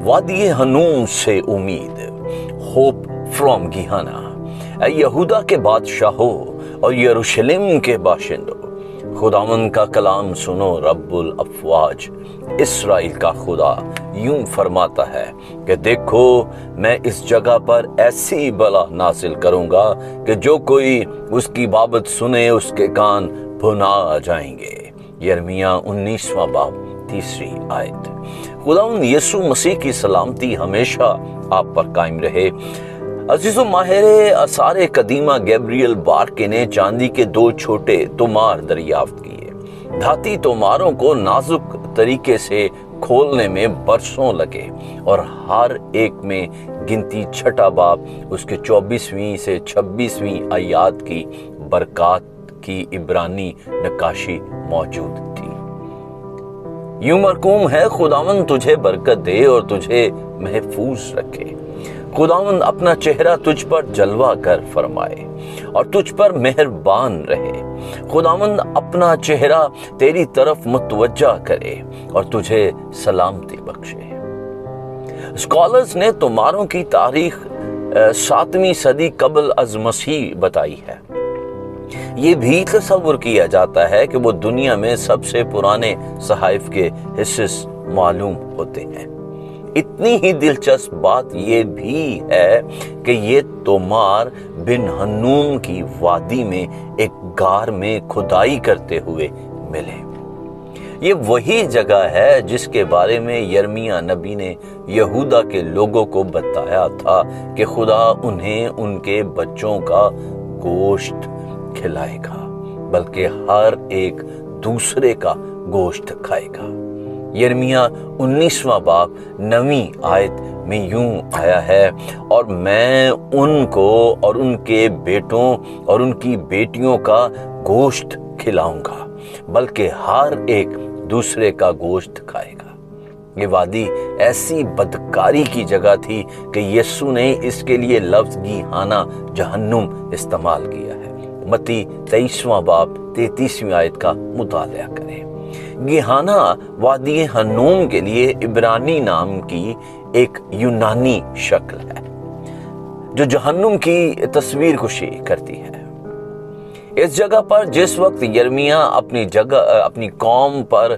وادی ہنوم سے امید، ہوپ فرام گیہانا۔ اے یہودا کے بادشاہوں اور یروشلم کے باشندوں، خداوند کا کلام سنو۔ رب الافواج، اسرائیل کا خدا یوں فرماتا ہے کہ دیکھو، میں اس جگہ پر ایسی بلا نازل کروں گا کہ جو کوئی اس کی بابت سنے اس کے کان بھنا جائیں گے۔ یرمیہ 19واں باب 3 آیت۔ خداوند یسوع مسیح کی سلامتی ہمیشہ آپ پر قائم رہے۔ عزیز و ماہر آثار قدیمہ گیبریل بارکے نے چاندی کے 2 چھوٹے تومار دریافت کیے۔ دھاتی توماروں کو نازک طریقے سے کھولنے میں برسوں لگے اور ہر ایک میں گنتی 6 باب اس کے 24ویں سے 26ویں آیات کی برکات کی عبرانی نقاشی موجود تھی۔ یوں مرقوم ہے، خداوند تجھے برکت دے اور تجھے محفوظ رکھے۔ خداوند اپنا چہرہ تجھ پر جلوہ کر فرمائے اور تجھ پر مہربان رہے۔ خداوند اپنا چہرہ تیری طرف متوجہ کرے اور تجھے سلامتی بخشے۔ اسکالرز نے توماروں کی تاریخ 7ویں صدی قبل از مسیح بتائی ہے۔ یہ بھی تصور کیا جاتا ہے کہ وہ دنیا میں سب سے پرانے صحائف کے حصص معلوم ہوتے ہیں۔ اتنی ہی دلچسپ بات یہ بھی ہے کہ یہ تومار بن ہنوم کی وادی میں ایک غار میں کھدائی کرتے ہوئے ملے۔ یہ وہی جگہ ہے جس کے بارے میں یرمیہ نبی نے یہودا کے لوگوں کو بتایا تھا کہ خدا انہیں ان کے بچوں کا گوشت کھلائے گا، بلکہ ہر ایک دوسرے کا گوشت کھائے گا۔ یرمیہ 19واں باب 9 آیت میں یوں آیا ہے، اور میں ان کو اور ان کے بیٹوں اور ان کی بیٹیوں کا گوشت کھلاؤں گا، بلکہ ہر ایک دوسرے کا گوشت کھائے گا۔ یہ وادی ایسی بدکاری کی جگہ تھی کہ یسوع نے اس کے لیے لفظ گیہانا جہنم استعمال کیا ہے۔ متی 23واں باب 33ویں آیت کا مطالعہ کریں۔ گیہانا وادی ہنوم کے لیے عبرانی نام کی ایک یونانی شکل ہے جو جہنم کی تصویر کشی کرتی ہے۔ اس جگہ پر جس وقت یرمیہ اپنی قوم پر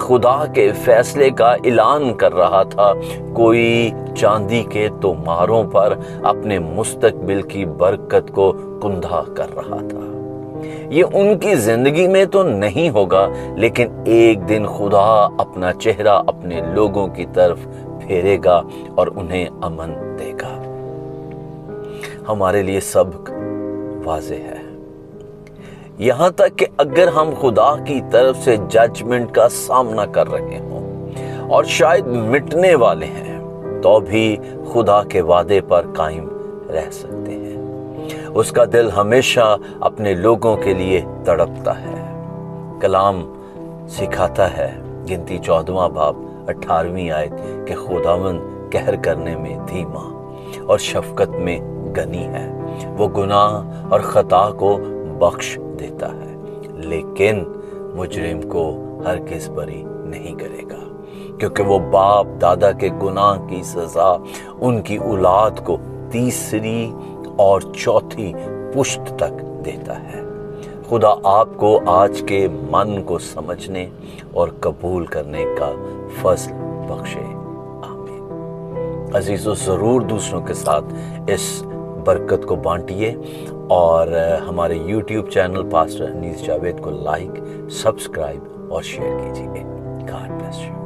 خدا کے فیصلے کا اعلان کر رہا تھا، کوئی چاندی کے توماروں پر اپنے مستقبل کی برکت کو کندھا کر رہا تھا۔ یہ ان کی زندگی میں تو نہیں ہوگا، لیکن ایک دن خدا اپنا چہرہ اپنے لوگوں کی طرف پھیرے گا اور انہیں امن دے گا۔ ہمارے لیے سبق واضح ہے، یہاں تک کہ اگر ہم خدا کی طرف سے ججمنٹ کا سامنا کر رہے ہوں اور شاید مٹنے والے ہیں، تو بھی خدا کے وعدے پر قائم رہ سکتے ہیں۔ اس کا دل ہمیشہ اپنے لوگوں کے لیے تڑپتا ہے۔ کلام سکھاتا ہے، گنتی 14واں باب 18ویں آیت، کہ خداوند قہر کرنے میں دھیما اور شفقت میں غنی ہے۔ وہ گناہ اور خطا کو بخش دیتا ہے، لیکن مجرم کو ہرگز بری نہیں کرے گا، کیونکہ وہ باپ دادا کے گناہ کی سزا ان کی اولاد کو 3 اور 4 پشت تک دیتا ہے۔ خدا آپ کو آج کے من کو سمجھنے اور قبول کرنے کا فضل بخشے، آمین۔ عزیزو، ضرور دوسروں کے ساتھ اس برکت کو بانٹیے اور ہمارے یوٹیوب چینل پاسٹر انیس جاوید کو لائک، سبسکرائب اور شیئر کیجیے۔ God bless you.